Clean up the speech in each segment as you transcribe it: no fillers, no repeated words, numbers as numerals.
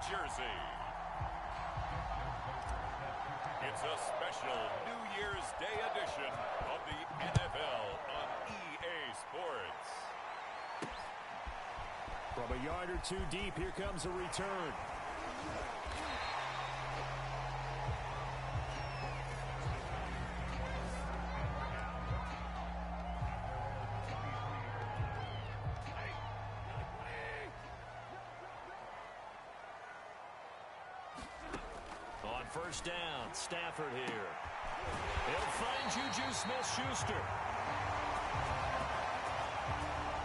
jersey. It's a special New Year's Day edition of the NFL on EA Sports. From a yard or two deep, here comes a return. On first down, Stafford here. He'll find Juju Smith-Schuster.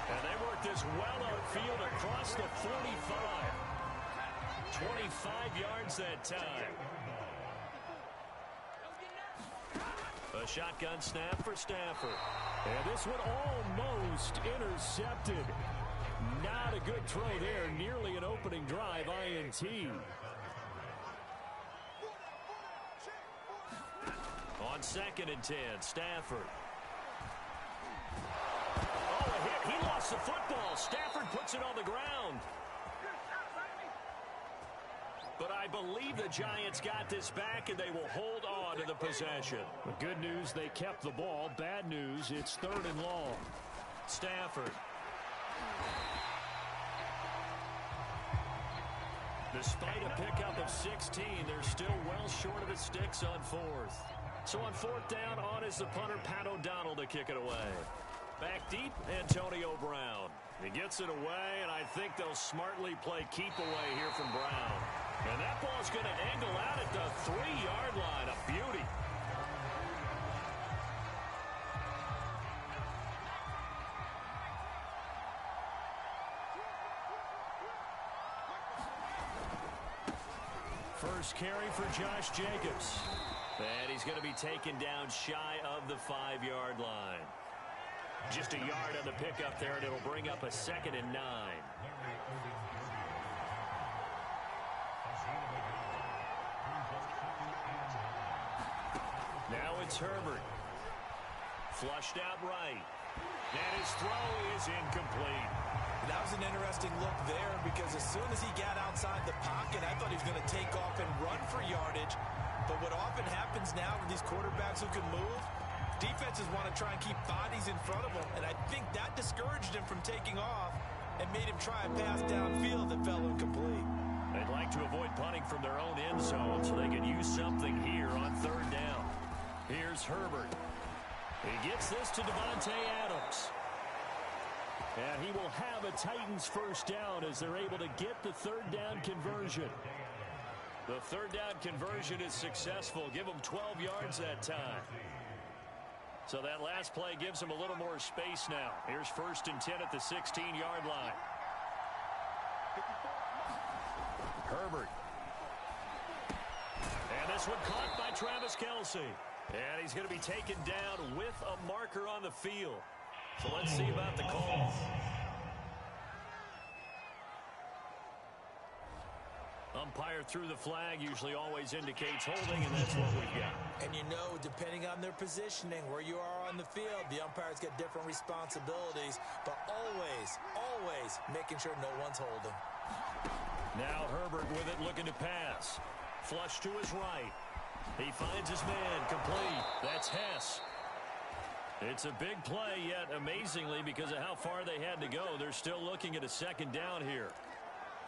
And they work this well outfield across the 45. 25 yards that time. A shotgun snap for Stafford. And this one almost intercepted. Not a good throw there. Nearly an opening drive INT. On 2nd and 10, Stafford. Oh, a hit. He lost the football. Stafford puts it on the ground. But I believe the Giants got this back, and they will hold on to the possession. The good news, they kept the ball. Bad news, it's 3rd and long. Stafford. Despite a pickup of 16, they're still well short of the sticks on 4th. So on 4th down, on is the punter, Pat O'Donnell, to kick it away. Back deep, Antonio Brown. He gets it away, and I think they'll smartly play keep away here from Brown. And that ball's going to angle out at the 3-yard line. A beauty. First carry for Josh Jacobs. And he's going to be taken down shy of the 5-yard line. Just a yard on the pickup there, and it'll bring up a 2nd and 9. Now it's Herbert. Flushed out right. And his throw is incomplete. That was an interesting look there because as soon as he got outside the pocket, I thought he was going to take off and run for yardage. But what often happens now with these quarterbacks who can move, defenses want to try and keep bodies in front of them. And I think that discouraged him from taking off and made him try a pass downfield that fell incomplete. They'd like to avoid punting from their own end zone so they can use something here on 3rd down. Here's Herbert. He gets this to Devontae Adams. And he will have a Titans first down as they're able to get the 3rd down conversion. The 3rd down conversion is successful. Give them 12 yards that time. So that last play gives them a little more space now. Here's 1st and 10 at the 16-yard line. Herbert. And this one caught by Travis Kelce. And he's going to be taken down with a marker on the field. So let's see about the call. Umpire threw the flag, usually always indicates holding, and that's what we've got. And you know, depending on their positioning, where you are on the field, the umpires get different responsibilities, but always making sure no one's holding. Now Herbert with it, looking to pass. Flush to his right. He finds his man, complete. That's Hess. It's a big play, yet amazingly, because of how far they had to go, they're still looking at a 2nd down here.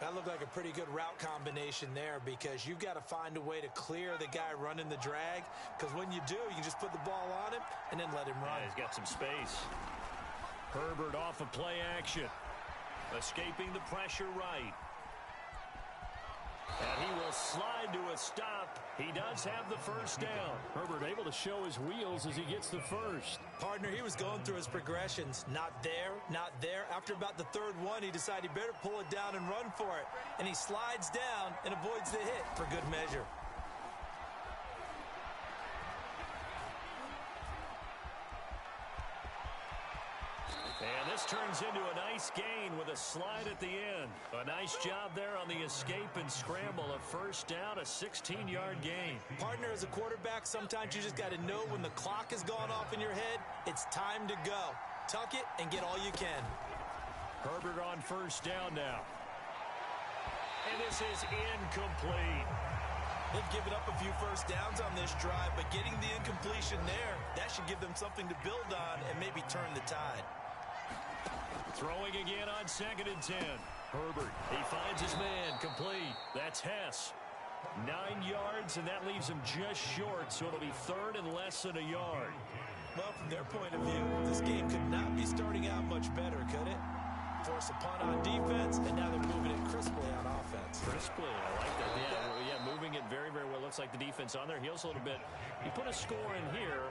That looked like a pretty good route combination there because you've got to find a way to clear the guy running the drag, because when you do, you can just put the ball on him and then let him run. Yeah, he's got some space. Herbert off of play action. Escaping the pressure right. And he will slide to a stop. He does have the first down. Herbert able to show his wheels as he gets the first. Partner, he was going through his progressions. Not there, not there. After about the 3rd one, he decided he better pull it down and run for it. And he slides down and avoids the hit for good measure. And this turns into a nice gain with a slide at the end. A nice job there on the escape and scramble. A first down, a 16-yard gain. Partner, as a quarterback, sometimes you just got to know when the clock has gone off in your head, it's time to go. Tuck it and get all you can. Herbert on first down now. And this is incomplete. They've given up a few first downs on this drive, but getting the incompletion there, that should give them something to build on and maybe turn the tide. Throwing again on 2nd and 10. Herbert, he finds his man, complete. That's Hess. 9 yards, and that leaves him just short, so it'll be 3rd and less than a yard. Well, from their point of view, this game could not be starting out much better, could it? Force a punt on defense, and now they're moving it crisply on offense. Crisply, I like that. Yeah, moving it very, very well. Looks like the defense on their heels a little bit. You put a score in here,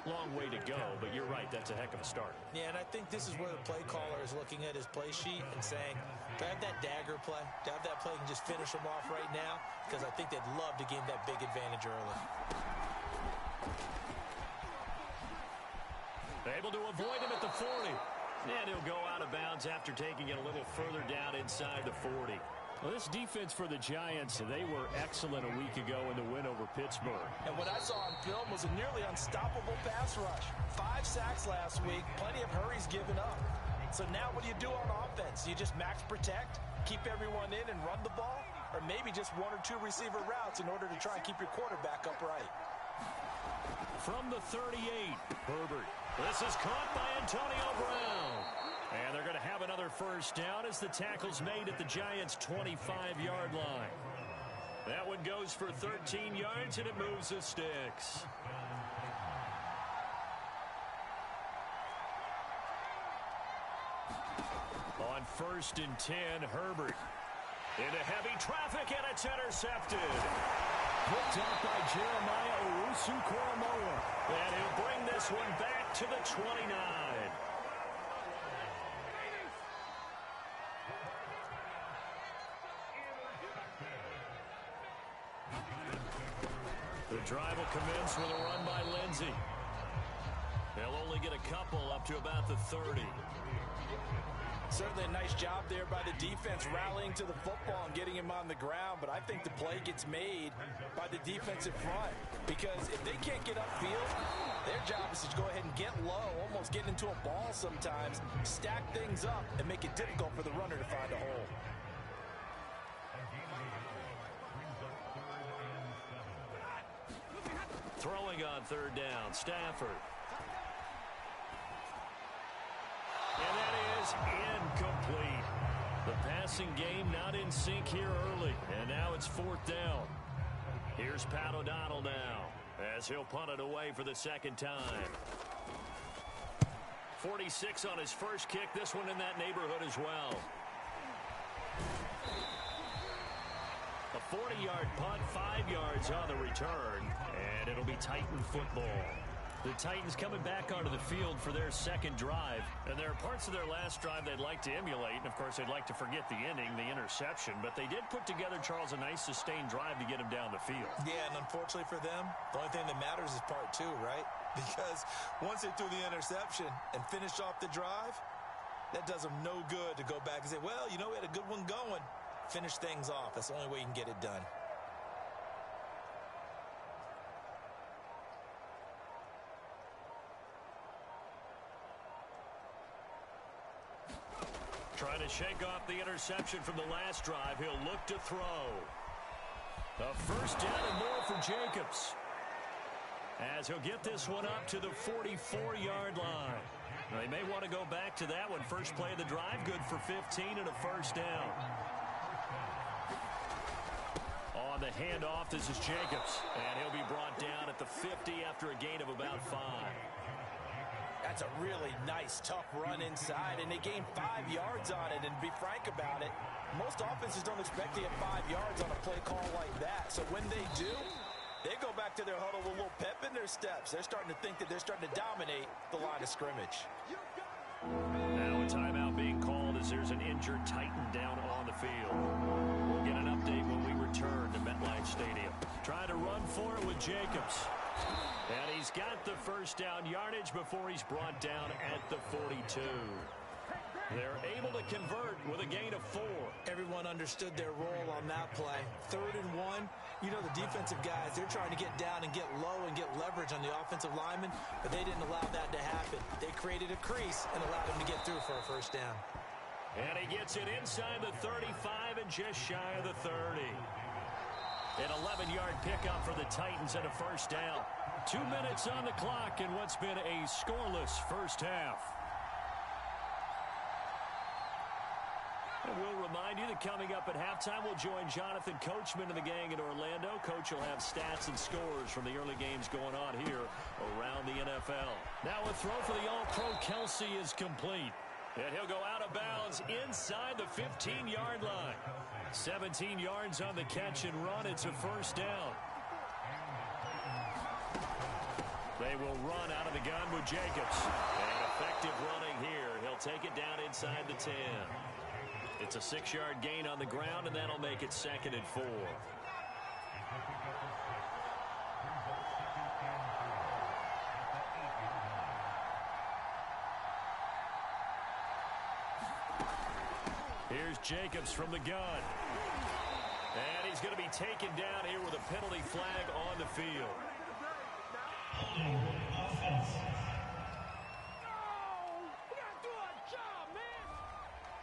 long way to go, but you're right, that's a heck of a start. Yeah, and I think this is where the play caller is looking at his play sheet and saying, do I have that dagger play? Do I have that play and just finish them off right now? Because I think they'd love to gain that big advantage early. Able to avoid him at the 40. And he'll go out of bounds after taking it a little further down inside the 40. Well, this defense for the Giants, they were excellent a week ago in the win over Pittsburgh. And what I saw on film was a nearly unstoppable pass rush. 5 sacks last week, plenty of hurries given up. So now what do you do on offense? You just max protect, keep everyone in and run the ball? Or maybe just 1 or 2 receiver routes in order to try and keep your quarterback upright? From the 38, Herbert. This is caught by Antonio Brown. And they're going to have another first down as the tackle's made at the Giants' 25-yard line. That one goes for 13 yards, and it moves the sticks. On 1st and 10, Herbert. Into heavy traffic, and it's intercepted. Picked up by Jeremiah Owusu-Koramoah. And he'll bring this one back to the 29. The drive will commence with a run by Lindsey. They'll only get a couple up to about the 30. Certainly a nice job there by the defense rallying to the football and getting him on the ground, but I think the play gets made by the defensive front because if they can't get upfield, their job is to go ahead and get low, almost get into a ball sometimes, stack things up, and make it difficult for the runner to find a hole. Throwing on 3rd down, Stafford. And that is incomplete. The passing game not in sync here early. And now it's 4th down. Here's Pat O'Donnell now as he'll punt it away for the 2nd time. 46 on his first kick. This one in that neighborhood as well. A 40-yard punt, 5 yards on the return. And it'll be Titan football. The Titans coming back onto the field for their 2nd drive. And there are parts of their last drive they'd like to emulate. And, of course, they'd like to forget the inning, the interception. But they did put together, Charles, a nice sustained drive to get him down the field. Yeah, and unfortunately for them, the only thing that matters is part 2, right? Because once they threw the interception and finished off the drive, that does them no good to go back and say, well, you know, we had a good one going. Finish things off. That's the only way you can get it done. Trying to shake off the interception from the last drive. He'll look to throw. A first down and more for Jacobs. As he'll get this one up to the 44-yard line. Now, they may want to go back to that one. First play of the drive, good for 15 and a first down. On the handoff, this is Jacobs. And he'll be brought down at the 50 after a gain of about 5. That's a really nice, tough run inside, and they gained 5 yards on it. And to be frank about it, most offenses don't expect to get 5 yards on a play call like that. So when they do, they go back to their huddle with a little pep in their steps. They're starting to think that they're starting to dominate the line of scrimmage. Now a timeout being called as there's an injured Titan down on the field. We'll get an update when we return to MetLife Stadium. Trying to run for it with Jacobs. And he's got the first down yardage before he's brought down at the 42. They're able to convert with a gain of 4. Everyone understood their role on that play. 3rd and 1. You know, the defensive guys, they're trying to get down and get low and get leverage on the offensive linemen, but they didn't allow that to happen. They created a crease and allowed him to get through for a first down. And he gets it inside the 35 and just shy of the 30. An 11-yard pickup for the Titans and a first down. 2 minutes on the clock in what's been a scoreless first half. And we'll remind you that coming up at halftime, we'll join Jonathan Coachman and the gang in Orlando. Coach will have stats and scores from the early games going on here around the NFL. Now a throw for the All-Pro Kelsey is complete. And he'll go out of bounds inside the 15-yard line. 17 yards on the catch and run. It's a first down. They will run out of the gun with Jacobs. And effective running here. He'll take it down inside the 10. It's a 6-yard gain on the ground, and that'll make it 2nd and 4. Here's Jacobs from the gun. And he's going to be taken down here with a penalty flag on the field.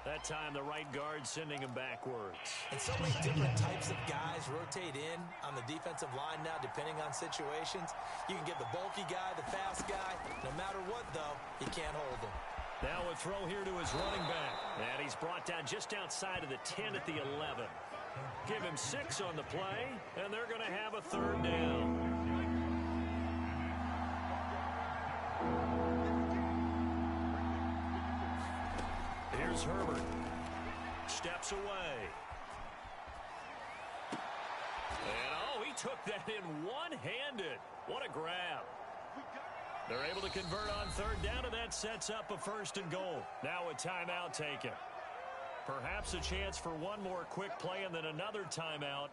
That time, the right guard sending him backwards. And so many different types of guys rotate in on the defensive line now, depending on situations. You can get the bulky guy, the fast guy. No matter what, though, you can't hold him. Now a throw here to his running back. And he's brought down just outside of the 10 at the 11. Give him 6 on the play, and they're going to have a 3rd down. Here's Herbert. Steps away. And, oh, he took that in one-handed. What a grab. They're able to convert on 3rd down, and that sets up a 1st and goal. Now a timeout taken. Perhaps a chance for one more quick play and then another timeout.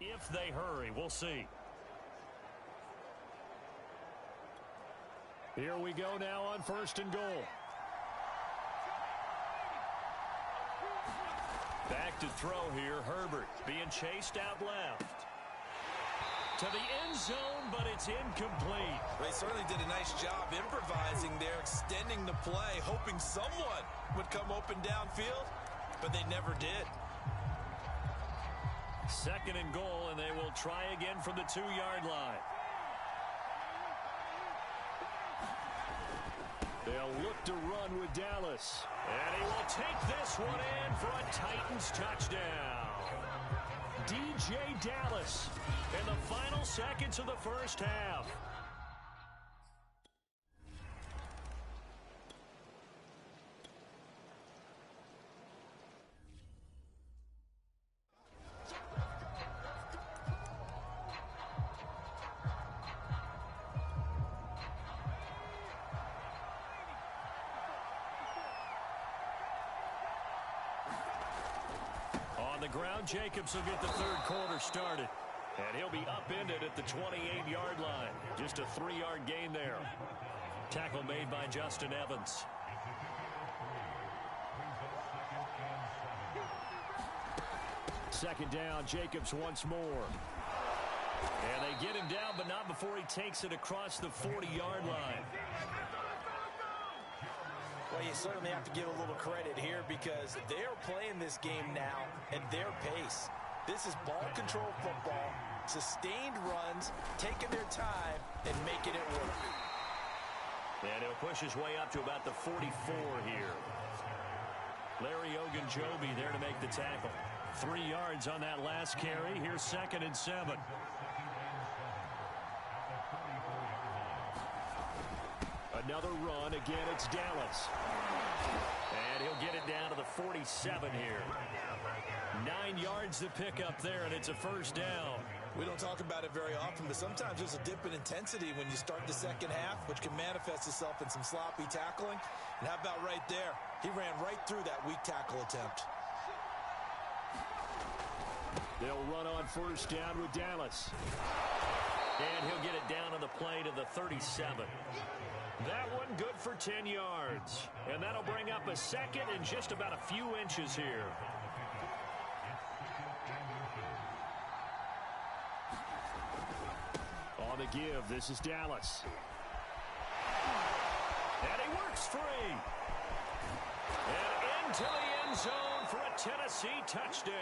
If they hurry, we'll see. Here we go now on 1st and goal. Back to throw here, Herbert being chased out left. To the end zone, but it's incomplete. Well, he certainly did a nice job improvising there, extending the play, hoping someone would come open downfield, but they never did. 2nd and goal, and they will try again from the 2-yard line. They'll They'll look to run with Dallas. And he will take this one in for a Titans touchdown. DJ Dallas in the final seconds of the first half. On the ground, Jacobs will get the third quarter started. And he'll be upended at the 28-yard line. Just a 3-yard gain there. Tackle made by Justin Evans. Second down, Jacobs once more. And they get him down, but not before he takes it across the 40-yard line. Well, you certainly have to give a little credit here because they're playing this game now at their pace. This is ball control football, sustained runs, taking their time, and making it work. And he'll push his way up to about the 44 here. Larry Ogunjobi there to make the tackle. 3 yards on that last carry. Here's 2nd and 7. Another run. Again, it's Dallas. And he'll get it down to the 47 here. 9 yards to pick up there, and it's a first down. We don't talk about it very often, but sometimes there's a dip in intensity when you start the second half, which can manifest itself in some sloppy tackling. And how about right there? He ran right through that weak tackle attempt. They'll run on first down with Dallas. And he'll get it down on the play to the 37. That one good for 10 yards. And that'll bring up a second and just about a few inches here. On the give, this is Dallas. And he works free. And into the end zone for a Tennessee touchdown.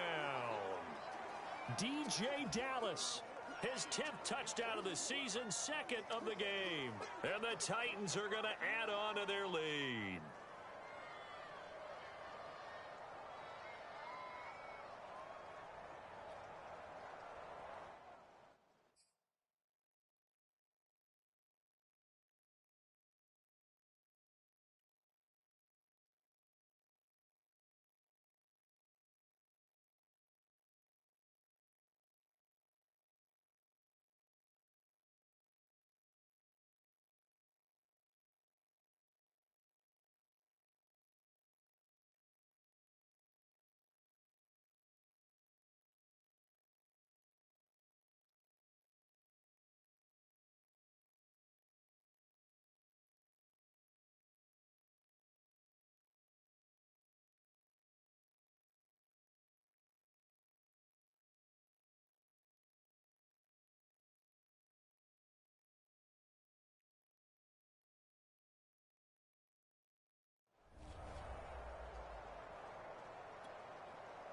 DJ Dallas, his 10th touchdown of the season, 2nd of the game. And the Titans are going to add on to their lead.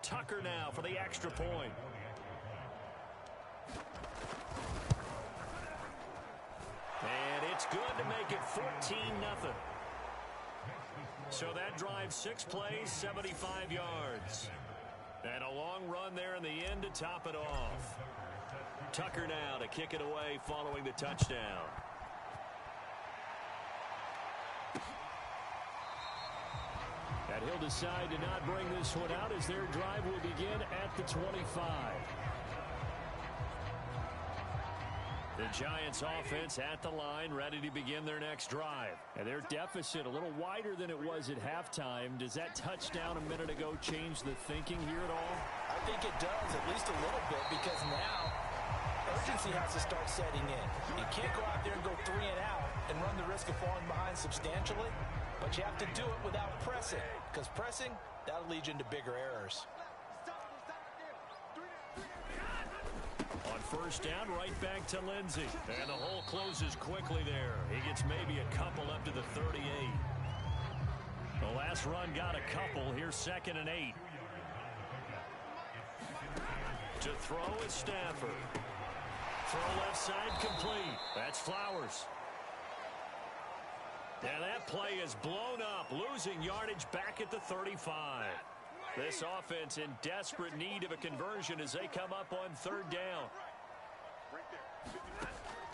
Tucker now for the extra point. And it's good to make it 14-0. So that drive, 6 plays, 75 yards. And a long run there in the end to top it off. Tucker now to kick it away following the touchdown. And he'll decide to not bring this one out as their drive will begin at the 25. The Giants offense at the line, ready to begin their next drive. And their deficit a little wider than it was at halftime. Does that touchdown a minute ago change the thinking here at all? I think it does, at least a little bit, because now urgency has to start setting in. You can't go out there and go 3 and out and run the risk of falling behind substantially, but you have to do it without pressing, because pressing, that'll lead you into bigger errors. On first down, right back to Lindsey. And the hole closes quickly there. He gets maybe a couple up to the 38. The last run got a couple. Here's 2nd and 8. To throw is Stafford. Throw left side complete. That's Flowers. And that play is blown up, losing yardage back at the 35. This offense in desperate need of a conversion as they come up on third down.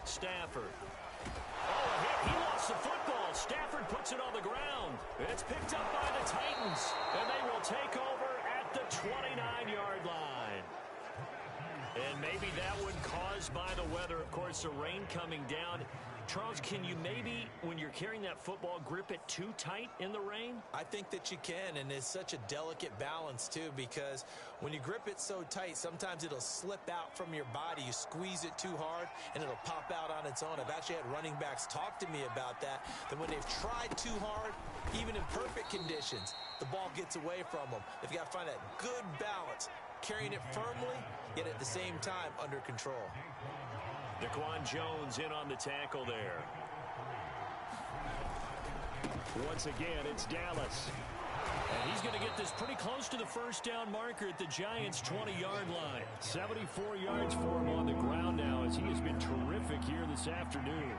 Stafford. Oh, a hit. He lost the football. Stafford puts it on the ground. It's picked up by the Titans, and they will take over at the 29-yard line. And maybe that one caused by the weather. Of course, the rain coming down. Charles, can you maybe, when you're carrying that football, grip it too tight in the rain? I think that you can, and it's such a delicate balance, too, because when you grip it so tight, sometimes it'll slip out from your body. You squeeze it too hard, and it'll pop out on its own. I've actually had running backs talk to me about that when they've tried too hard, even in perfect conditions, the ball gets away from them. They've got to find that good balance, carrying it firmly, yet at the same time under control. Daquan Jones in on the tackle there. Once again, it's Dallas. And he's going to get this pretty close to the first down marker at the Giants' 20-yard line. 74 yards for him on the ground now as he has been terrific here this afternoon.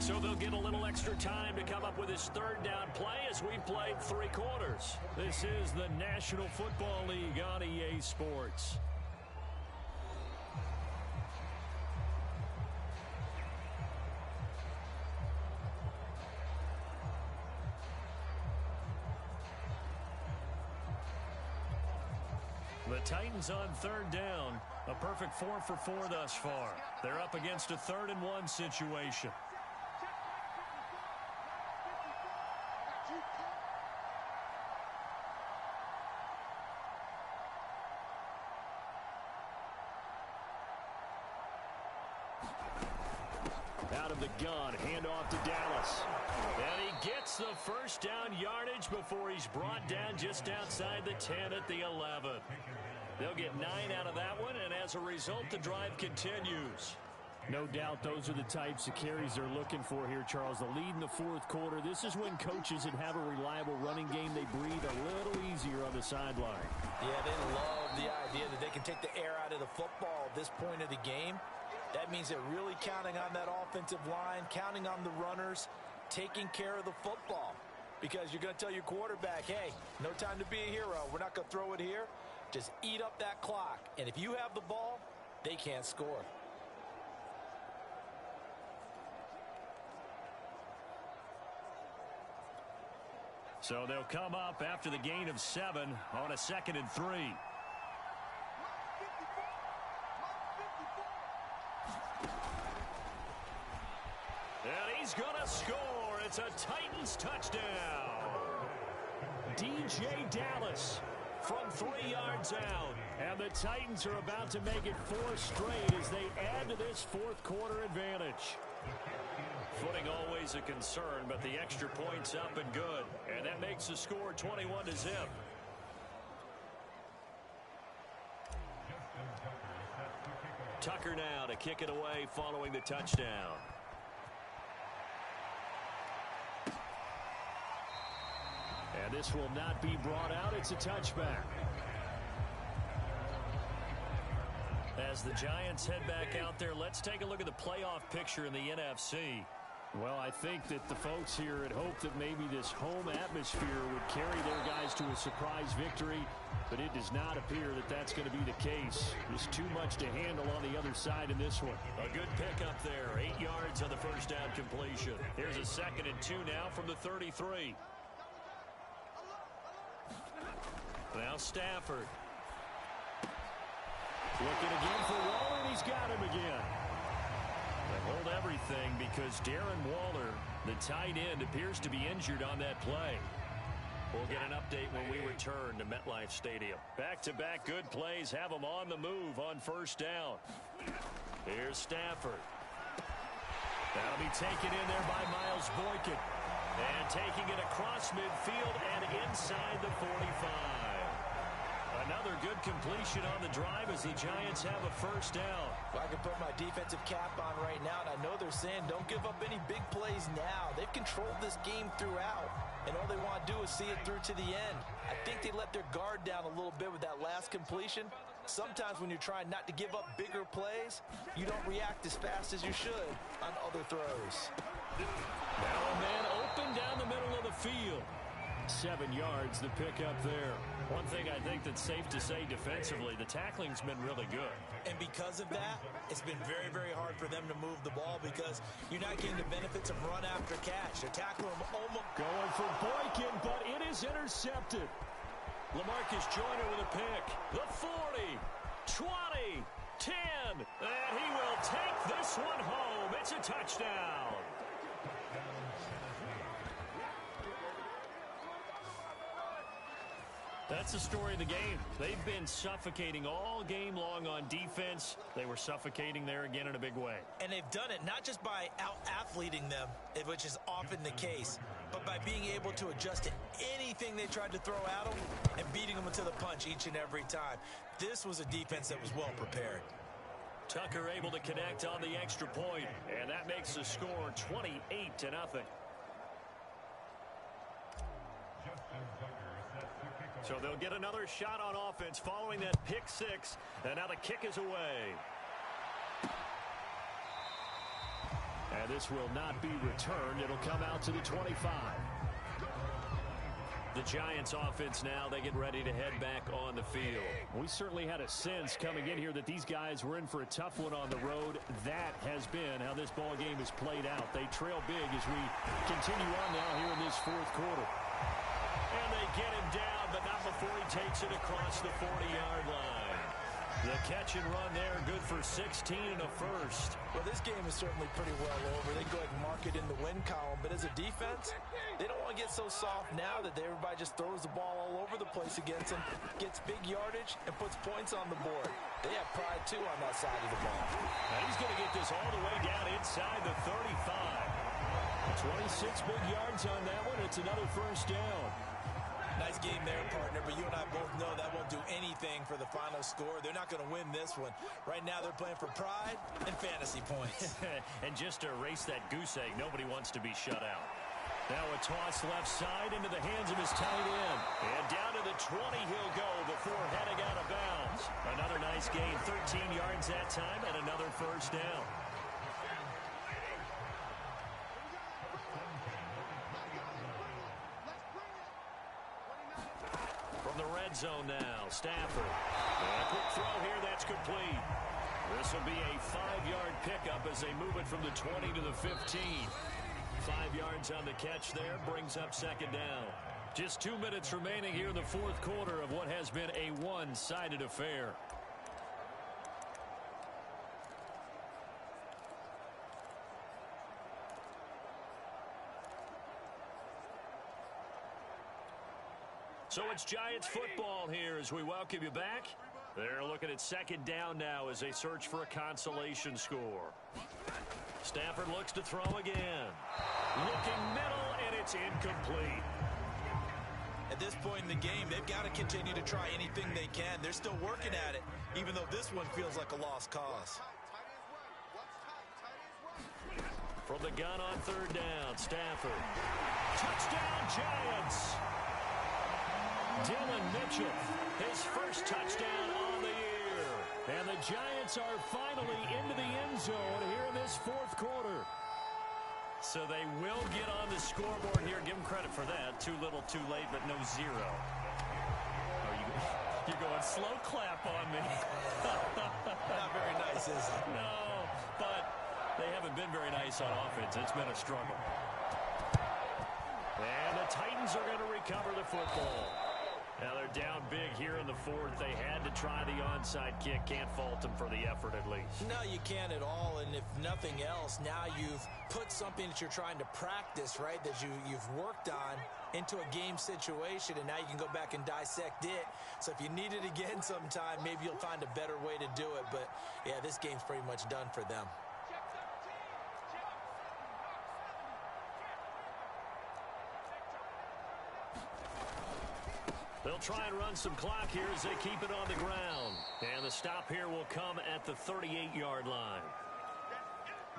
So they'll get a little extra time to come up with his third down play as we've played 3 quarters. This is the National Football League on EA Sports. The Titans on third down. A perfect 4 for 4 thus far. They're up against a 3rd and 1 situation. Out of the gun, handoff to Dallas. And he gets the first down yardage before he's brought down just outside the 10 at the 11. They'll get 9 out of that one, and as a result, the drive continues. No doubt those are the types of carries they're looking for here, Charles. The lead in the 4th quarter. This is when coaches that have a reliable running game, they breathe a little easier on the sideline. Yeah, they love the idea that they can take the air out of the football at this point of the game. That means they're really counting on that offensive line, counting on the runners, taking care of the football. Because you're going to tell your quarterback, hey, no time to be a hero. We're not going to throw it here. Just eat up that clock. And if you have the ball, they can't score. So they'll come up after the gain of 7 on a 2nd and 3. And he's going to score. It's a Titans touchdown. DJ Dallas from 3 yards out. And the Titans are about to make it 4 straight as they add to this 4th quarter advantage. Footing always a concern, but the extra point's up and good. And that makes the score 21-0. Tucker now to kick it away following the touchdown. And this will not be brought out. It's a touchback. As the Giants head back out there, let's take a look at the playoff picture in the NFC. Well, I think that the folks here had hoped that maybe this home atmosphere would carry their guys to a surprise victory, but it does not appear that that's going to be the case. There's too much to handle on the other side in this one. A good pickup there, 8 yards on the first down completion. Here's a 2nd and 2 now from the 33. Now Stafford. Looking again for Waller, and he's got him again. They hold everything because Darren Waller, the tight end, appears to be injured on that play. We'll get an update when we return to MetLife Stadium. Back-to-back good plays have them on the move on first down. Here's Stafford. That'll be taken in there by Miles Boykin. And taking it across midfield and inside the 45. Another good completion on the drive as the Giants have a first down. Well, I can put my defensive cap on right now, and I know they're saying don't give up any big plays now. They've controlled this game throughout, and all they want to do is see it through to the end. I think they let their guard down a little bit with that last completion, Sometimes when you're trying not to give up bigger plays, you don't react as fast as you should on other throws. Now a man open down the middle of the field. 7 yards the pickup there. One thing I think that's safe to say defensively, the tackling's been really good. And because of that, it's been very, very hard for them to move the ball because you're not getting the benefits of run after catch. They're tackling them almost. Going for Boykin, but it is intercepted. LaMarcus Joyner with a pick. The 40, 20, 10, and he will take this one home. It's a touchdown. That's the story of the game. They've been suffocating all game long on defense. They were suffocating there again in a big way. And they've done it not just by out-athleting them, which is often the case, but by being able to adjust to anything they tried to throw at them and beating them to the punch each and every time. This was a defense that was well prepared. Tucker able to connect on the extra point, and that makes the score 28-0. So they'll get another shot on offense following that pick six, and now the kick is away. And this will not be returned. It'll come out to the 25. The Giants offense now, they get ready to head back on the field. We certainly had a sense coming in here that these guys were in for a tough one on the road. That has been how this ball game has played out. They trail big as we continue on now here in this fourth quarter. And they get him down, but not before he takes it across the 40-yard line. The catch and run there, good for 16 and a first. Well, this game is certainly pretty well over. They go ahead and mark it in the win column. But as a defense, they don't want to get so soft now that everybody just throws the ball all over the place against them, gets big yardage, and puts points on the board. They have pride, too, on that side of the ball. Now he's going to get this all the way down inside the 35. 26 big yards on that one. It's another first down. Nice game there, partner, but you and I both know that won't do anything for the final score. They're not going to win this one. Right now they're playing for pride and fantasy points. And just to erase that goose egg, nobody wants to be shut out. Now a toss left side into the hands of his tight end. And down to the 20 he'll go before heading out of bounds. Another nice gain, 13 yards that time, and another first down. From the red zone now, Stafford. And a quick throw here, that's complete. This will be a 5-yard pickup as they move it from the 20 to the 15. 5 yards on the catch there, brings up second down. Just 2 minutes remaining here in the fourth quarter of what has been a one-sided affair. So it's Giants football here as we welcome you back. They're looking at second down now as they search for a consolation score. Stafford looks to throw again. Looking middle, and it's incomplete. At this point in the game, they've got to continue to try anything they can. They're still working at it, even though this one feels like a lost cause. From the gun on third down, Stafford. Touchdown, Giants! Dylan Mitchell, his first touchdown on the year. And the Giants are finally into the end zone here in this fourth quarter. So they will get on the scoreboard here. Give them credit for that. Too little, too late, but no zero. Oh, you're going slow clap on me. Not very nice, is it? No, but they haven't been very nice on offense. It's been a struggle. And the Titans are going to recover the football. Now they're down big here in the fourth. They had to try the onside kick. Can't fault them for the effort at least. No, you can't at all. And if nothing else, now you've put something that you're trying to practice, right, that you've worked on into a game situation, and now you can go back and dissect it. So if you need it again sometime, maybe you'll find a better way to do it. But, yeah, this game's pretty much done for them. They'll try and run some clock here as they keep it on the ground. And the stop here will come at the 38-yard line.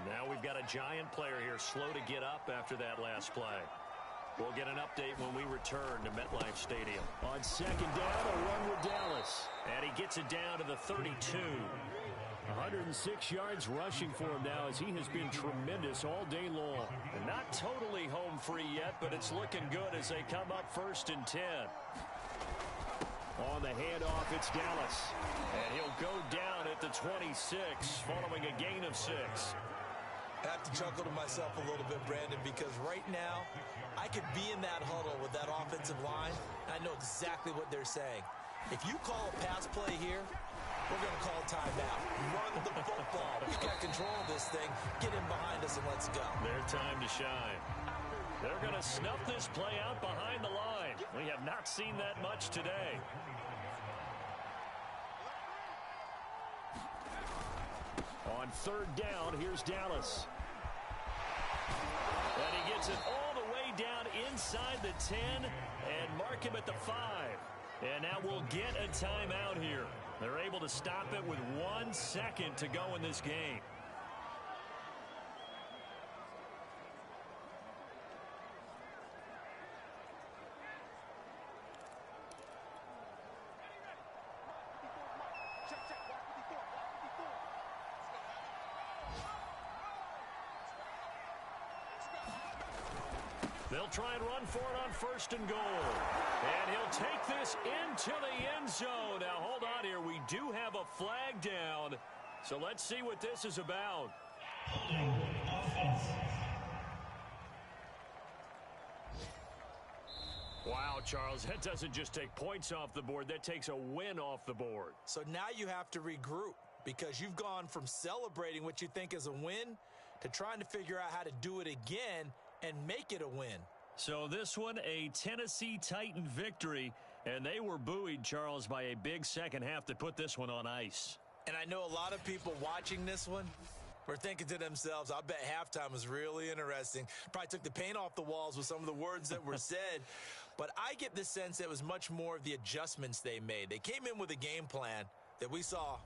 Now we've got a Giant player here slow to get up after that last play. We'll get an update when we return. return to MetLife Stadium. On second down, a run with Dallas. And he gets it down to the 32. 106 yards rushing for him now as he has been tremendous all day long. And not totally home free yet, but it's looking good as they come up 1st and 10. On the handoff, it's Dallas. And he'll go down at the 26 following a gain of 6. I have to chuckle to myself a little bit, Brandon, because right now I could be in that huddle with that offensive line. And I know exactly what they're saying. If you call a pass play here, we're going to call timeout. Run the football. We've got control of this thing. Get in behind us and let's go. Their time to shine. They're going to snuff this play out behind the line. We have not seen that much today. On 3rd down, here's Dallas. And he gets it all the way down inside the 10 and mark him at the 5. And now we'll get a timeout here. They're able to stop it with 1 second to go in this game. They'll try and run for it on 1st and goal. And he'll take this into the end zone. Now, hold on here. We do have a flag down. So let's see what this is about. Wow, Charles, that doesn't just take points off the board. That takes a win off the board. So now you have to regroup because you've gone from celebrating what you think is a win to trying to figure out how to do it again and make it a win. So this one, a Tennessee Titan victory, and they were buoyed, Charles, by a big second half that put this one on ice. And I know a lot of people watching this one were thinking to themselves, I bet halftime was really interesting. Probably took the paint off the walls with some of the words that were said. But I get the sense that it was much more of the adjustments they made. They came in with a game plan that we saw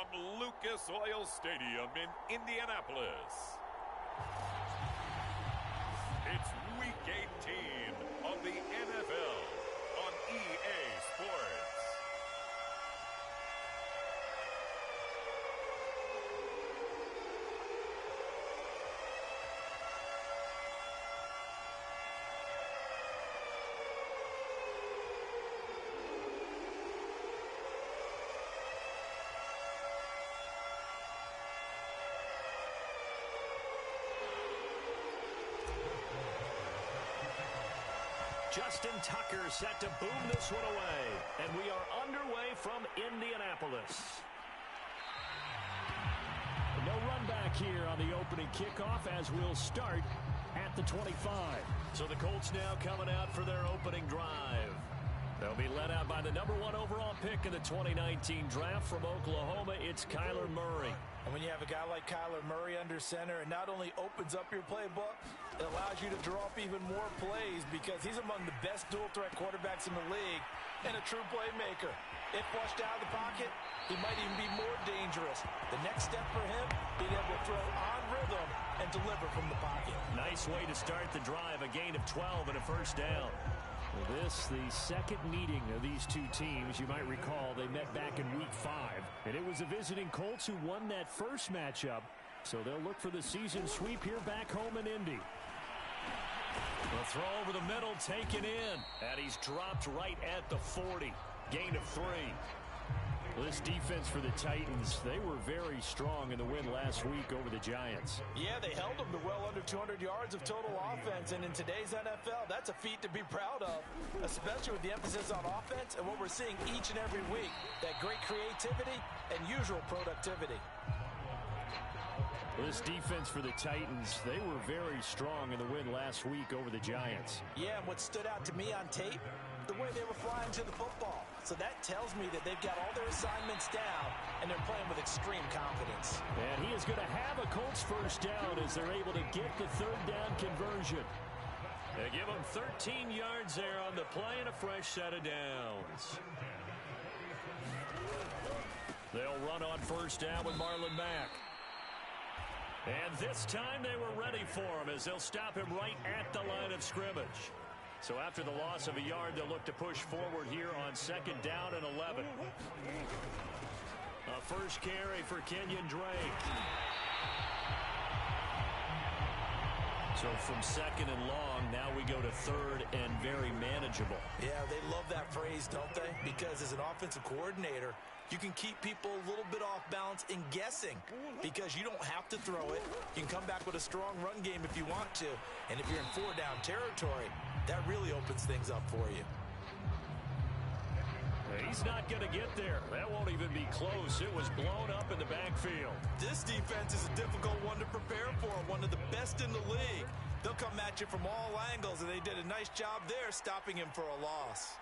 from Lucas Oil Stadium in Indianapolis. It's Week 18 of the NFL on EA Sports. Justin Tucker set to boom this one away. And we are underway from Indianapolis. No run back here on the opening kickoff as we'll start at the 25. So the Colts now coming out for their opening drive. They'll be led out by the #1 overall pick in the 2019 draft from Oklahoma. It's Kyler Murray. And when you have a guy like Kyler Murray under center, it not only opens up your playbook, it allows you to draw up even more plays because he's among the best dual-threat quarterbacks in the league and a true playmaker. If flushed out of the pocket, he might even be more dangerous. The next step for him, being able to throw on rhythm and deliver from the pocket. Nice way to start the drive, a gain of 12 and a first down. Well, this, the second meeting of these two teams. You might recall they met back in Week 5, and it was the visiting Colts who won that first matchup. So they'll look for the season sweep here back home in Indy. The throw over the middle, taken in, and he's dropped right at the 40. Gain of 3. This defense for the Titans, they were very strong in the win last week over the Giants. Yeah, they held them to well under 200 yards of total offense, and in today's NFL, that's a feat to be proud of, especially with the emphasis on offense and what we're seeing each and every week, that great creativity and usual productivity. This defense for the Titans, they were very strong in the win last week over the Giants. Yeah, and what stood out to me on tape, the way they were flying to the football. So that tells me that they've got all their assignments down, and they're playing with extreme confidence. And he is going to have a Colts first down as they're able to get the third down conversion. They give them 13 yards there on the play and a fresh set of downs. They'll run on first down with Marlon Mack. And this time they were ready for him as they'll stop him right at the line of scrimmage. So after the loss of a yard, they'll look to push forward here on second down and 11. A first carry for Kenyon Drake. So from second and long, now we go to third and very manageable. Yeah, they love that phrase, don't they? Because as an offensive coordinator, you can keep people a little bit off balance in guessing because you don't have to throw it. You can come back with a strong run game if you want to. And if you're in 4-down territory, that really opens things up for you. He's not going to get there. That won't even be close. It was blown up in the backfield. This defense is a difficult one to prepare for, one of the best in the league. They'll come at you from all angles, and they did a nice job there stopping him for a loss.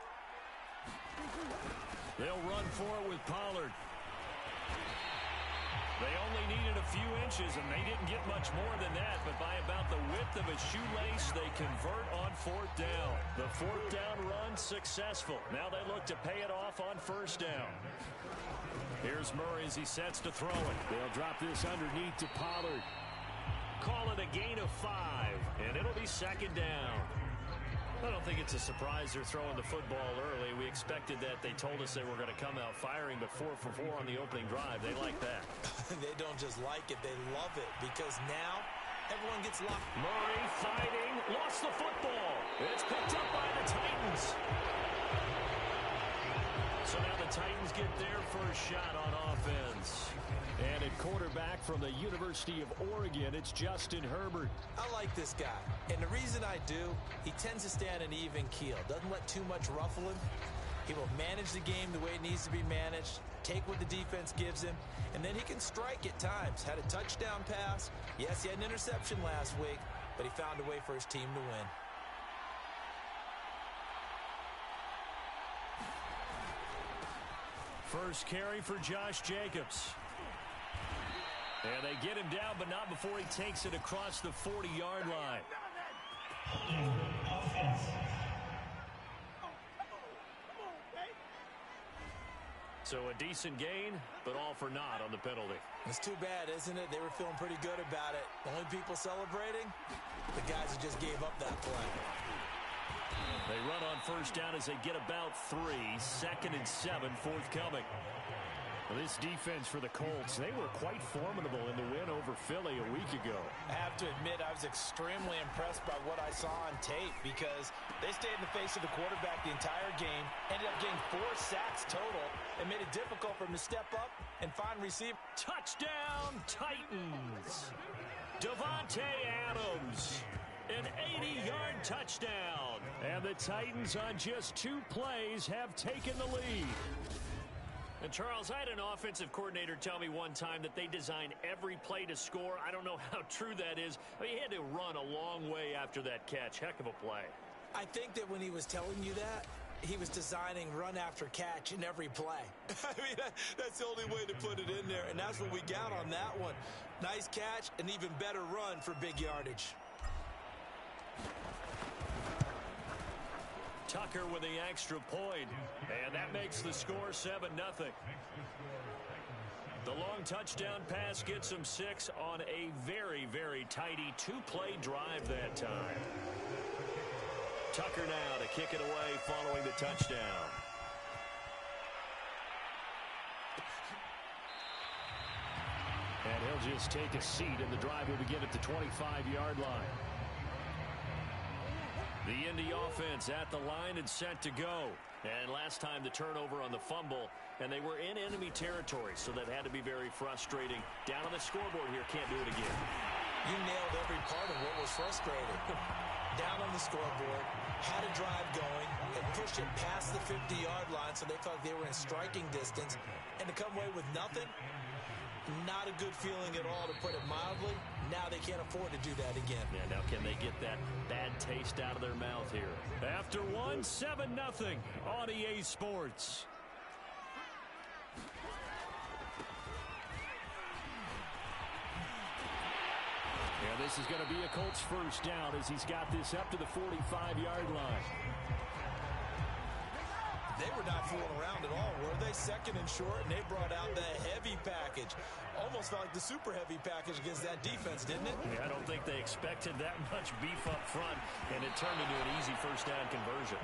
They'll run for it with Pollard. They only needed a few inches, and they didn't get much more than that. But by about the width of a shoelace, they convert on fourth down. The fourth down run successful. Now they look to pay it off on first down. Here's Murray as he sets to throw it. They'll drop this underneath to Pollard. Call it a gain of 5, and it'll be second down. I don't think it's a surprise they're throwing the football early. We expected that. They told us they were going to come out firing, but 4 for 4 on the opening drive. They like that. They don't just like it, they love it, because now everyone gets locked. Murray fighting, lost the football. It's picked up by the Titans. So now the Titans get their first shot on offense. And at quarterback from the University of Oregon, it's Justin Herbert. I like this guy, and the reason I do, he tends to stay on an even keel. Doesn't let too much ruffle him. He will manage the game the way it needs to be managed, take what the defense gives him, and then he can strike at times. Had a touchdown pass. Yes, he had an interception last week, but he found a way for his team to win. First carry for Josh Jacobs. And they get him down, but not before he takes it across the 40-yard line. So a decent gain, but all for naught on the penalty. It's too bad, isn't it? They were feeling pretty good about it. The only people celebrating, the guys who just gave up that play. They run on first down as they get about 3. 2nd and 7 forthcoming. Well, this defense for the Colts, they were quite formidable in the win over Philly a week ago. I have to admit, I was extremely impressed by what I saw on tape because they stayed in the face of the quarterback the entire game, ended up getting 4 sacks total, and made it difficult for him to step up and find receiver. Touchdown, Titans! Davante Adams, an 80-yard touchdown. And the Titans on just 2 plays have taken the lead. And, Charles, I had an offensive coordinator tell me one time that they design every play to score. I don't know how true that is. I mean, he had to run a long way after that catch. Heck of a play. I think that when he was telling you that, he was designing run after catch in every play. I mean, that's the only way to put it in there, and that's what we got on that one. Nice catch, an even better run for big yardage. Tucker with the extra point, and that makes the score 7-0. The long touchdown pass gets them 6 on a very, very tidy 2-play drive that time. Tucker now to kick it away following the touchdown. And he'll just take a seat, and the drive will begin at the 25-yard line. The Indy offense at the line and set to go. And last time the turnover on the fumble, and they were in enemy territory, so that had to be very frustrating. Down on the scoreboard here, can't do it again. You nailed every part of what was frustrating. Down on the scoreboard, had a drive going, and pushed it past the 50-yard line so they felt like they were in striking distance. And to come away with nothing, not a good feeling at all, to put it mildly. Now they can't afford to do that again. Yeah, now can they get that bad taste out of their mouth here? After 7-0 on EA Sports. Yeah, this is going to be a Colts first down as he's got this up to the 45-yard line. They were not fooling around at all, were they? 2nd and short, and they brought out the heavy package. Almost felt like the super heavy package against that defense, didn't it? Yeah, I don't think they expected that much beef up front, and it turned into an easy first down conversion.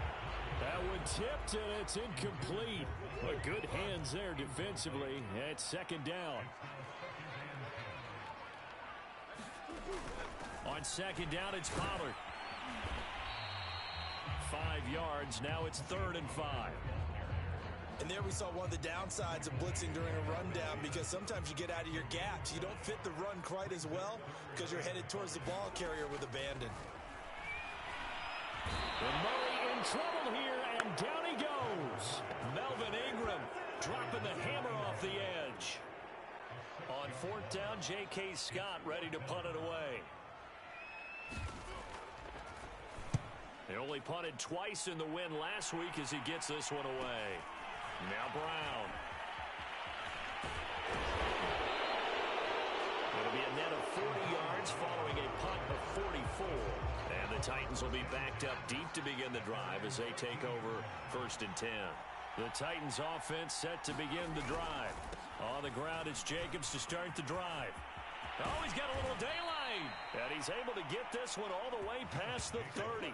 That one tipped, and it's incomplete. But good hands there defensively at 2nd down. On 2nd down, it's Pollard. 5 yards. Now it's 3rd and 5. And there we saw one of the downsides of blitzing during a rundown, because sometimes you get out of your gaps. You don't fit the run quite as well because you're headed towards the ball carrier with abandon. And Murray in trouble here, and down he goes. Melvin Ingram dropping the hammer off the edge. On 4th down, J.K. Scott ready to punt it away. They only punted twice in the win last week as he gets this one away. Now Brown. It'll be a net of 40 yards following a punt of 44. And the Titans will be backed up deep to begin the drive as they take over 1st and 10. The Titans offense set to begin the drive. On the ground, it's Jacobs to start the drive. Oh, he's got a little daylight. And he's able to get this one all the way past the 30.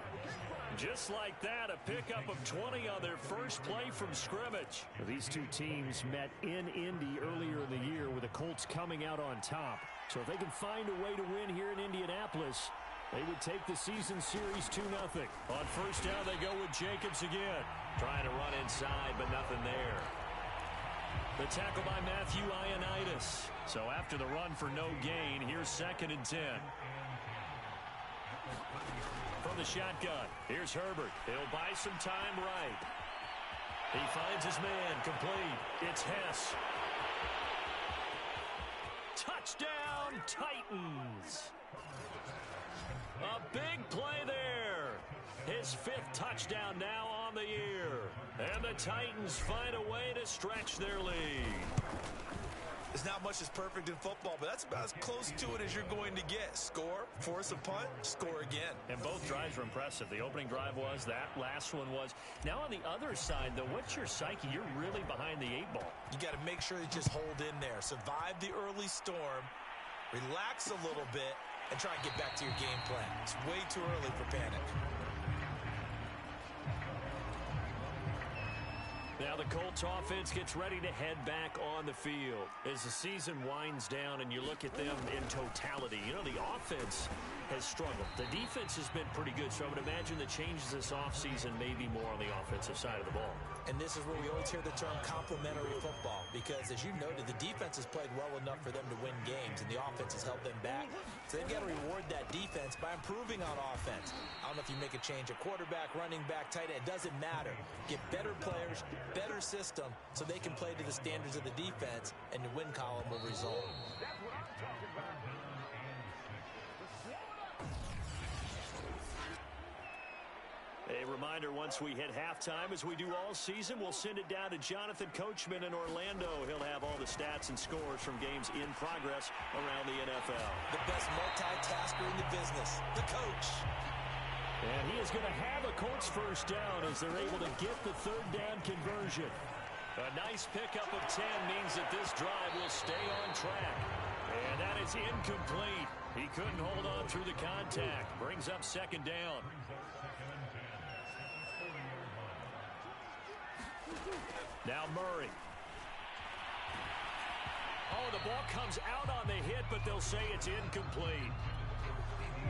Just like that, a pickup of 20 on their first play from scrimmage. These two teams met in Indy earlier in the year with the Colts coming out on top. So if they can find a way to win here in Indianapolis, they would take the season series 2-0. On 1st down, they go with Jacobs again. Trying to run inside, but nothing there. The tackle by Matthew Ioannidis. So after the run for no gain, here's 2nd and 10. From the shotgun, here's Herbert. He'll buy some time right. He finds his man, complete. It's Hess. Touchdown, Titans. A big play there. His 5th touchdown now on the year. And the Titans find a way to stretch their lead. There's not much that's perfect in football, but that's about as close to it as you're going to get. Score, force a punt, score again. And both drives were impressive. The opening drive was, that last one was. Now on the other side, though, what's your psyche? You're really behind the 8-ball. You got to make sure you just hold in there. Survive the early storm, relax a little bit, and try and get back to your game plan. It's way too early for panic. Now the Colts offense gets ready to head back on the field. As the season winds down and you look at them in totality, you know, the offense has struggled. The defense has been pretty good, so I would imagine the changes this offseason may be more on the offensive side of the ball. And this is where we always hear the term complementary football, because as you noted, the defense has played well enough for them to win games, and the offense has held them back. So they've got to reward that defense by improving on offense. I don't know if you make a change at quarterback, running back, tight end. It doesn't matter. Get better players, better system, so they can play to the standards of the defense, and the win column will result. A reminder, once we hit halftime, as we do all season, we'll send it down to Jonathan Coachman in Orlando. He'll have all the stats and scores from games in progress around the NFL. The best multitasker in the business, the coach. And he is going to have a Colts first down as they're able to get the third down conversion. A nice pickup of 10 means that this drive will stay on track. And that is incomplete. He couldn't hold on through the contact. Brings up second down. Now Murray. Oh, the ball comes out on the hit, but they'll say it's incomplete.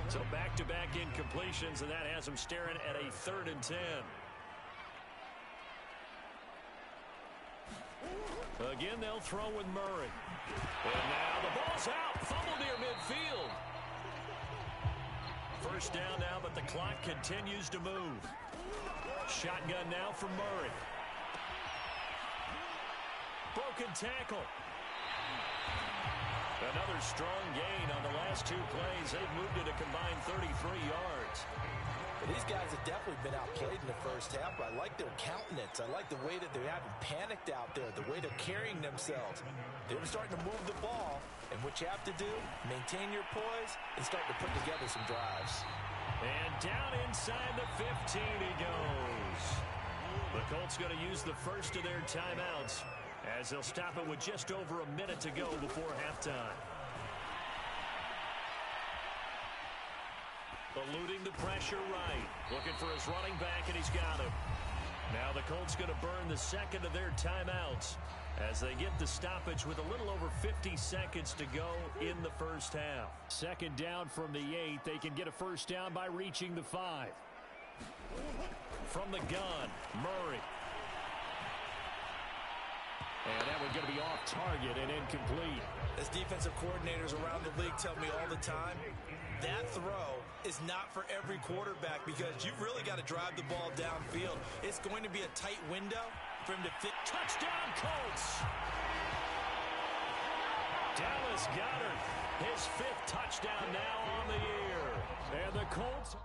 So back-to-back incompletions, and that has them staring at a 3rd and 10. Again, they'll throw with Murray. And now the ball's out. Fumble near midfield. First down now, but the clock continues to move. Shotgun now for Murray. Broken tackle. Another strong gain on the last 2 plays. They've moved it a combined 33 yards. But these guys have definitely been outplayed in the first half, but I like their countenance. I like the way that they haven't panicked out there, the way they're carrying themselves. They're starting to move the ball, and what you have to do, maintain your poise and start to put together some drives. And down inside the 15 he goes. The Colts going to use the first of their timeouts, as they'll stop it with just over a minute to go before halftime. Eluding the pressure right. Looking for his running back, and he's got him. Now the Colts going to burn the second of their timeouts as they get the stoppage with a little over 50 seconds to go in the first half. Second down from the 8. They can get a first down by reaching the 5. From the gun, Murray. And that one's going to be off target and incomplete. As defensive coordinators around the league tell me all the time, that throw is not for every quarterback because you've really got to drive the ball downfield. It's going to be a tight window for him to fit. Touchdown, Colts! Dallas Goedert, his 5th touchdown now on the year. And the Colts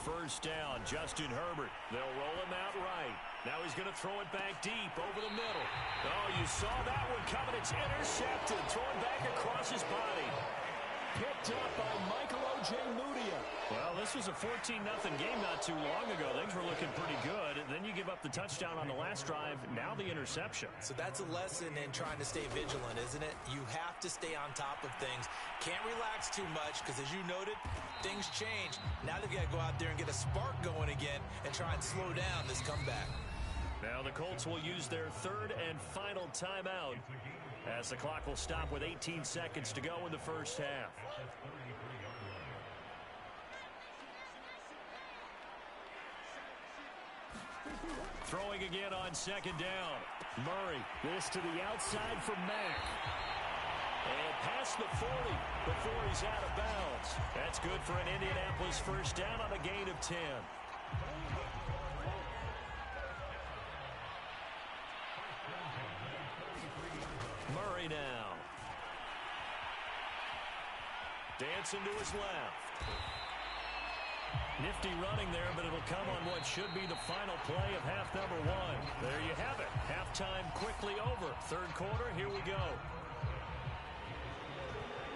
first down. Justin Herbert. They'll roll him out right. Now he's going to throw it back deep over the middle. Oh, you saw that one coming. It's intercepted. Throwing back across his body. Picked up by Michael Ojemudia. Well, this was a 14-0 game not too long ago. Things were looking pretty good. And then you give up the touchdown on the last drive. Now the interception. So that's a lesson in trying to stay vigilant, isn't it? You have to stay on top of things. Can't relax too much because, as you noted, things change. Now they've got to go out there and get a spark going again and try and slow down this comeback. Now the Colts will use their third and final timeout as the clock will stop with 18 seconds to go in the first half. Throwing again on second down. Murray, this to the outside for Mack. And past the 40 before he's out of bounds. That's good for an Indianapolis first down on a gain of 10. Murray now. Dancing to his left. Nifty running there, but it'll come on what should be the final play of half number one. There you have it. Halftime quickly over. Third quarter, here we go.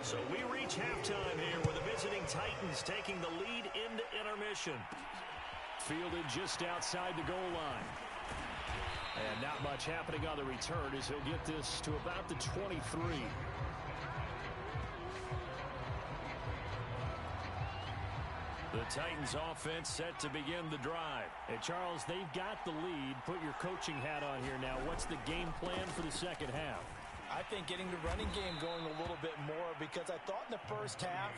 So we reach halftime here with the visiting Titans taking the lead into intermission. Fielded just outside the goal line. And not much happening on the return as he'll get this to about the 23. The Titans offense set to begin the drive. Hey, Charles, they've got the lead. Put your coaching hat on here now. What's the game plan for the second half? I think getting the running game going a little bit more because I thought in the first half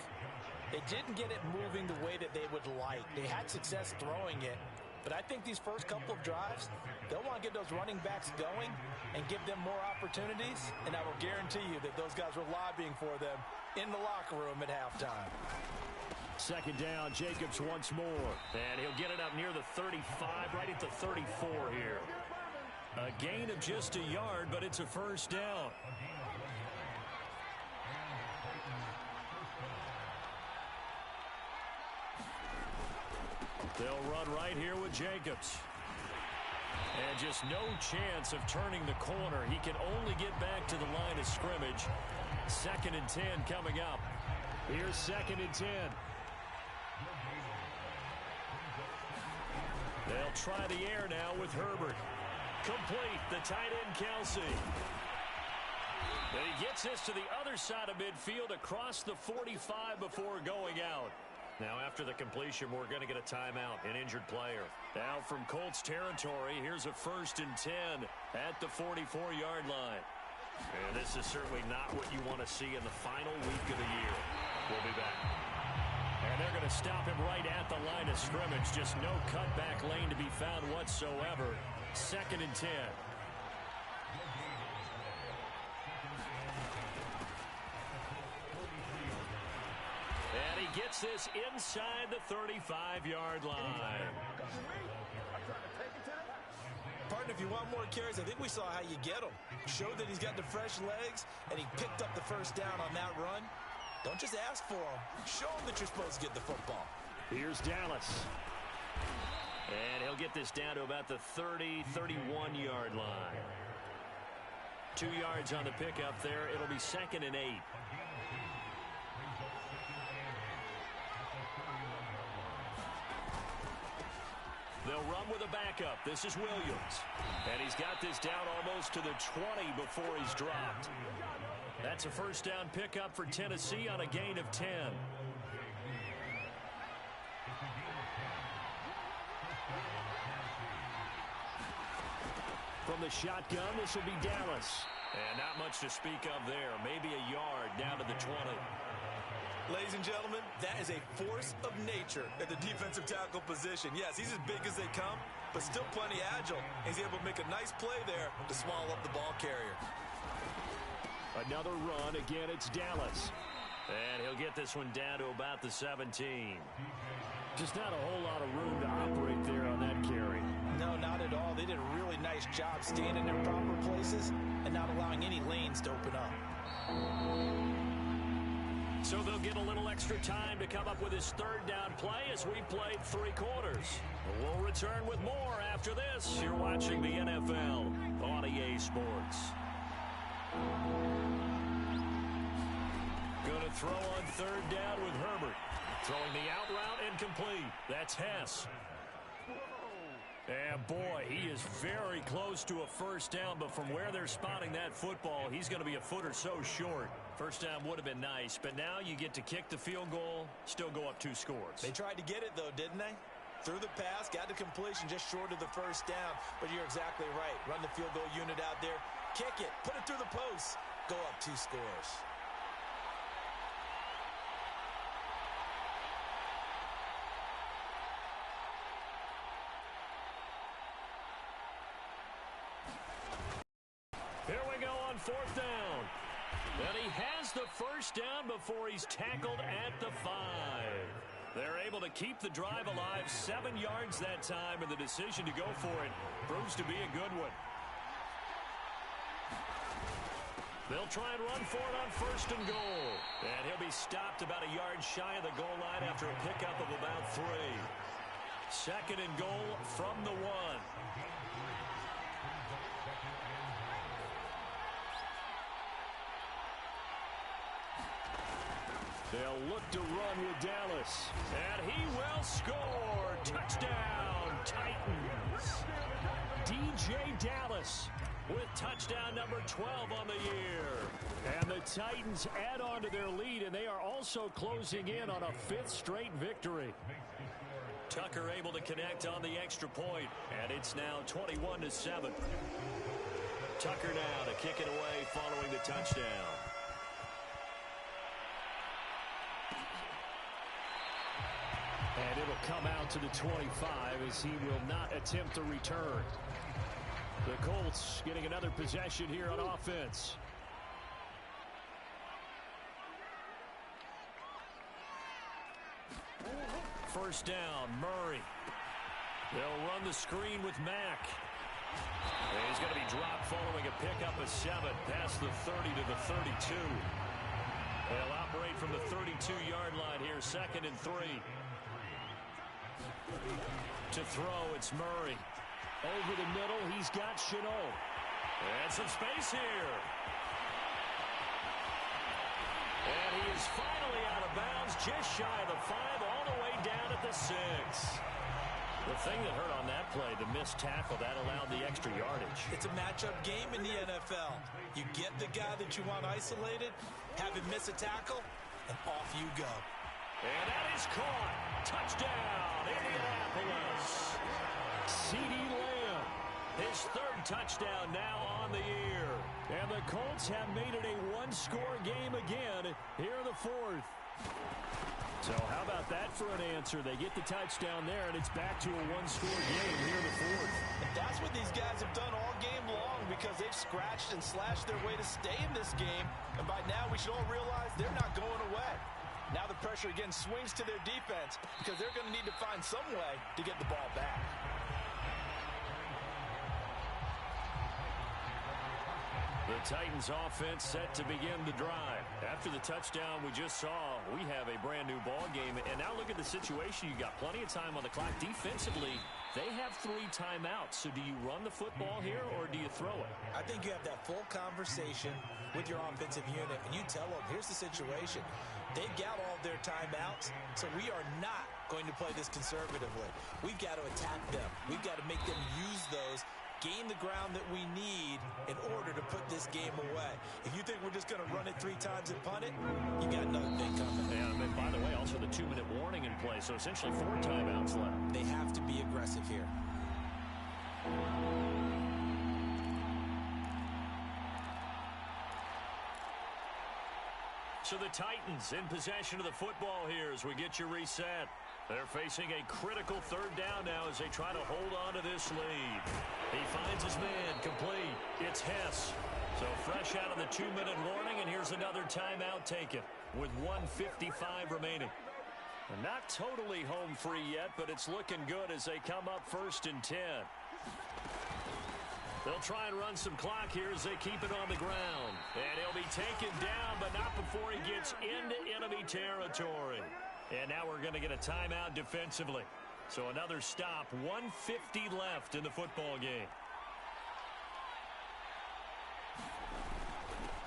it didn't get it moving the way that they would like. They had success throwing it, but I think these first couple of drives, they'll want to get those running backs going and give them more opportunities, and I will guarantee you that those guys were lobbying for them in the locker room at halftime. Second down, Jacobs once more. And he'll get it up near the 35, right at the 34 here. A gain of just a yard, but it's a first down. They'll run right here with Jacobs. And just no chance of turning the corner. He can only get back to the line of scrimmage. 2nd and 10 coming up. Here's 2nd and 10. They'll try the air now with Herbert. Complete, the tight end Kelsey. And he gets this to the other side of midfield across the 45 before going out. Now after the completion, we're going to get a timeout, an injured player. Now from Colts territory, here's a 1st and 10 at the 44-yard line. And this is certainly not what you want to see in the final week of the year. We'll be back. And they're going to stop him right at the line of scrimmage. Just no cutback lane to be found whatsoever. 2nd and 10. And he gets this inside the 35-yard line. Partner, if you want more carries, I think we saw how you get them. Showed that he's got the fresh legs, and he picked up the first down on that run. Don't just ask for them. Show them that you're supposed to get the football. Here's Dallas. And he'll get this down to about the 30, 31-yard line. 2 yards on the pickup there. It'll be 2nd and 8. They'll run with a backup. This is Williams. And he's got this down almost to the 20 before he's dropped. That's a first down pickup for Tennessee on a gain of 10. From the shotgun, this will be Dallas. And not much to speak of there. Maybe a yard down to the 20. Ladies and gentlemen, that is a force of nature at the defensive tackle position. Yes, he's as big as they come, but still plenty agile. He's able to make a nice play there to swallow up the ball carrier. Another run. Again, it's Dallas. And he'll get this one down to about the 17. Just not a whole lot of room to operate there on that carry. No, not at all. They did a really nice job staying in their proper places and not allowing any lanes to open up. So they'll get a little extra time to come up with his third down play as we played 3 quarters. We'll return with more after this. You're watching the NFL on EA Sports. Going to throw on third down with Herbert. Throwing the out route incomplete. That's Hess. And boy, he is very close to a first down, but from where they're spotting that football, he's going to be a foot or so short. First down would have been nice, but now you get to kick the field goal, still go up 2 scores. They tried to get it, though, didn't they? Threw the pass, got the completion just short of the first down, but you're exactly right. Run the field goal unit out there, kick it, put it through the post, go up 2 scores. Here we go on 4th down. And he has the first down before he's tackled at the 5. They're able to keep the drive alive, 7 yards that time, and the decision to go for it proves to be a good one. They'll try and run for it on 1st and goal. And he'll be stopped about a yard shy of the goal line after a pickup of about 3. 2nd and goal from the 1. They'll look to run with Dallas. And he will score. Touchdown, Titans. DJ Dallas with touchdown number 12 on the year. And the Titans add on to their lead, and they are also closing in on a 5th straight victory. Tucker able to connect on the extra point, and it's now 21-7. Tucker now to kick it away following the touchdown. And it'll come out to the 25 as he will not attempt to return. The Colts getting another possession here on offense. First down, Murray. They'll run the screen with Mack. And he's going to be dropped following a pickup of 7 past the 30 to the 32. They'll operate from the 32-yard line here, 2nd and 3. To throw, it's Murray. Over the middle, he's got Chenault. And some space here. And he is finally out of bounds, just shy of the 5, all the way down at the 6. The thing that hurt on that play, the missed tackle, that allowed the extra yardage. It's a matchup game in the NFL. You get the guy that you want isolated, have him miss a tackle, and off you go. And that is caught. Touchdown, Indianapolis. CeeDee Lamb, his 3rd touchdown now on the year. And the Colts have made it a 1-score game again here in the 4th. So how about that for an answer? They get the touchdown there, and it's back to a 1-score game here in the 4th. And that's what these guys have done all game long because they've scratched and slashed their way to stay in this game. And by now, we should all realize they're not going away. Now the pressure again swings to their defense because they're going to need to find some way to get the ball back. The Titans offense set to begin the drive. After the touchdown we just saw, we have a brand new ball game. And now look at the situation. You got plenty of time on the clock. Defensively, they have 3 timeouts. So do you run the football here or do you throw it? I think you have that full conversation with your offensive unit, and you tell them, here's the situation. They've got all of their timeouts, so we are not going to play this conservatively. We've got to attack them. We've got to make them use those, gain the ground that we need in order to put this game away. If you think we're just going to run it 3 times and punt it, you got another thing coming. Yeah, and by the way, also the 2-minute warning in play, so essentially 4 timeouts left. They have to be aggressive here. So the Titans in possession of the football here as we get you reset. They're facing a critical 3rd down now as they try to hold on to this lead. He finds his man complete. It's Hess. So fresh out of the 2-minute warning, and here's another timeout taken with 1:55 remaining. And not totally home free yet, but it's looking good as they come up 1st and 10. They'll try and run some clock here as they keep it on the ground. And he'll be taken down, but not before he gets into enemy territory. And now we're going to get a timeout defensively. So another stop, 1:50 left in the football game.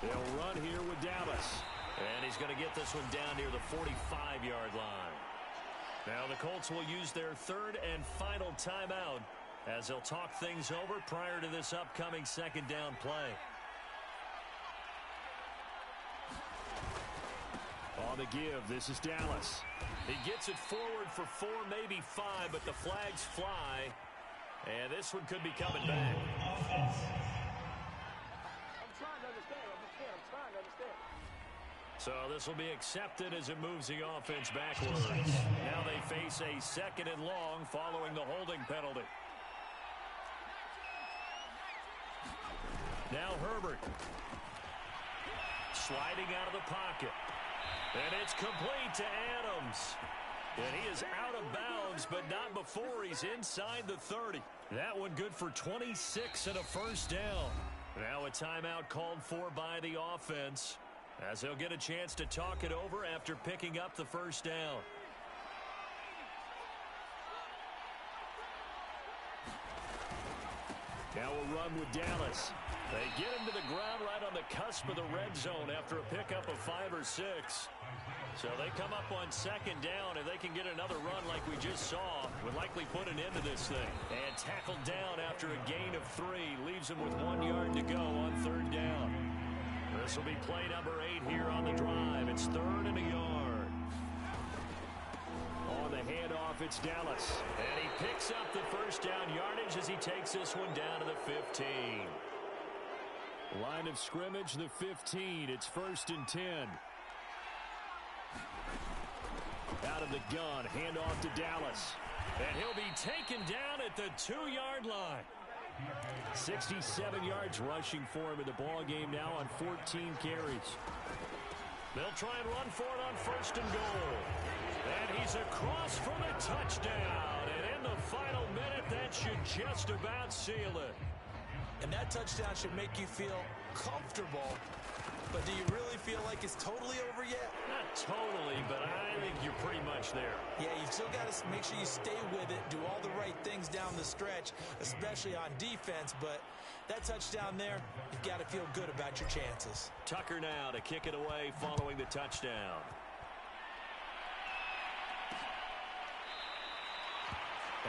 They'll run here with Dallas. And he's going to get this one down near the 45-yard line. Now the Colts will use their third and final timeout as they'll talk things over prior to this upcoming second down play. On the give, this is Dallas. He gets it forward for 4, maybe 5, but the flags fly. And this one could be coming back. So this will be accepted as it moves the offense backwards. Now they face a second and long following the holding penalty. Now Herbert. Sliding out of the pocket. And it's complete to Adams. And he is out of bounds, but not before he's inside the 30. That one good for 26 and a first down. Now a timeout called for by the offense, as they'll get a chance to talk it over after picking up the first down. Now we'll run with Dallas. They get him to the ground right on the cusp of the red zone after a pickup of 5 or 6. So they come up on second down. If they can get another run like we just saw, would likely put an end to this thing. And tackled down after a gain of 3. Leaves him with 1 yard to go on third down. This will be play number 8 here on the drive. It's 3rd and a yard. On the handoff, it's Dallas. And he picks up the first down yardage as he takes this one down to the 15. Line of scrimmage, the 15. It's 1st and 10. Out of the gun, handoff to Dallas. And he'll be taken down at the 2-yard line. 67 yards rushing for him in the ball game now on 14 carries. They'll try and run for it on 1st and goal. And he's across for the touchdown. And in the final minute, that should just about seal it. And that touchdown should make you feel comfortable. But do you really feel like it's totally over yet? Not totally, but I think you're pretty much there. Yeah, you've still got to make sure you stay with it, do all the right things down the stretch, especially on defense. But that touchdown there, you've got to feel good about your chances. Tucker now to kick it away following the touchdown.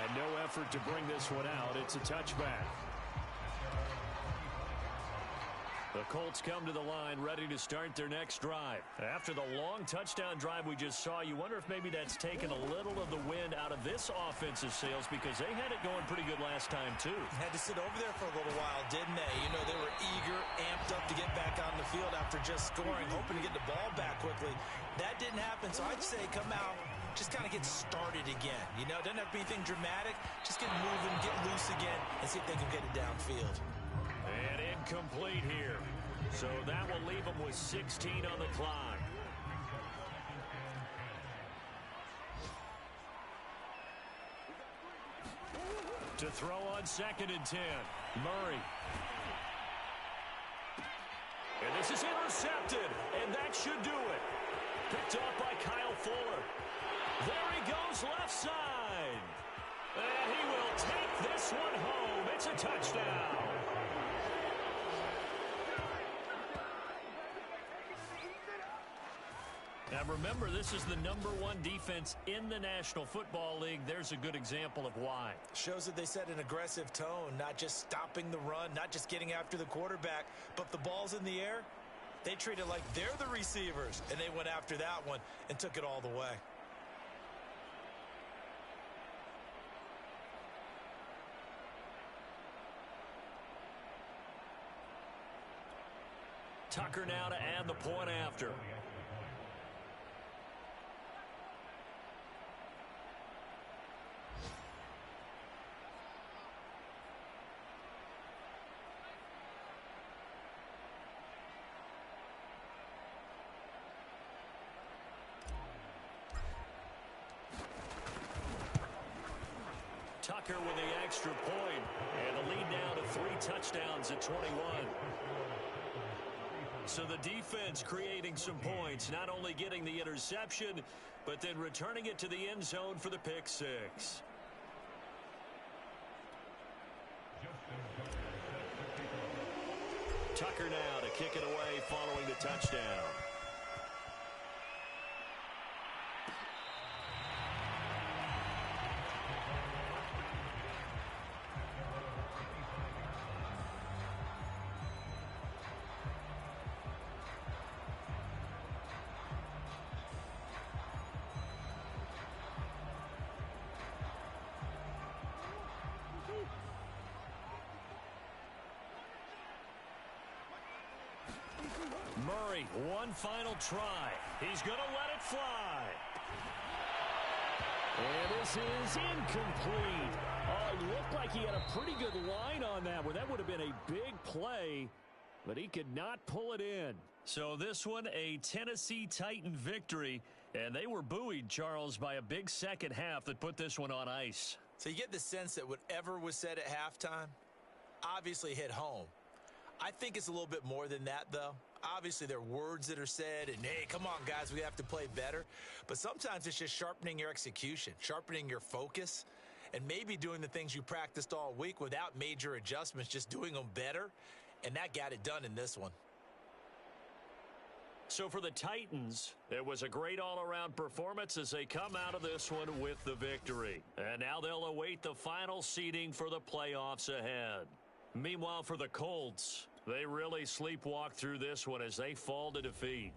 And no effort to bring this one out. It's a touchback. The Colts come to the line ready to start their next drive. After the long touchdown drive we just saw, you wonder if maybe that's taken a little of the wind out of this offensive sails, because they had it going pretty good last time too. Had to sit over there for a little while, didn't they? You know, they were eager, amped up to get back on the field after just scoring, hoping to get the ball back quickly. That didn't happen, so I'd say come out, just kind of get started again. You know, doesn't have to be anything dramatic. Just get moving, get loose again, and see if they can get it downfield. And incomplete here. So that will leave them with 16 on the clock. To throw on 2nd and 10. Murray. And this is intercepted, and that should do it. Picked off by Kyle Fuller. There he goes left side. And he will take this one home. It's a touchdown. Now remember, this is the #1 defense in the National Football League. There's a good example of why. Shows that they set an aggressive tone, not just stopping the run, not just getting after the quarterback, but the ball's in the air. They treat it like they're the receivers, and they went after that one and took it all the way. Tucker now to add the point after. Tucker with the extra point, and the lead now to 3 touchdowns at 21. So the defense creating some points, not only getting the interception, but then returning it to the end zone for the pick six. Tucker now to kick it away following the touchdown. Murray, one final try. He's going to let it fly. And this is incomplete. Oh, it looked like he had a pretty good line on that one. That would have been a big play, but he could not pull it in. So this one, a Tennessee Titan victory, and they were buoyed, Charles, by a big second half that put this one on ice. So you get the sense that whatever was said at halftime obviously hit home. I think it's a little bit more than that, though. Obviously, there are words that are said, and, hey, come on, guys, we have to play better. But sometimes it's just sharpening your execution, sharpening your focus, and maybe doing the things you practiced all week without major adjustments, just doing them better, and that got it done in this one. So for the Titans, it was a great all-around performance as they come out of this one with the victory. And now they'll await the final seeding for the playoffs ahead. Meanwhile, for the Colts, they really sleepwalk through this one as they fall to defeat.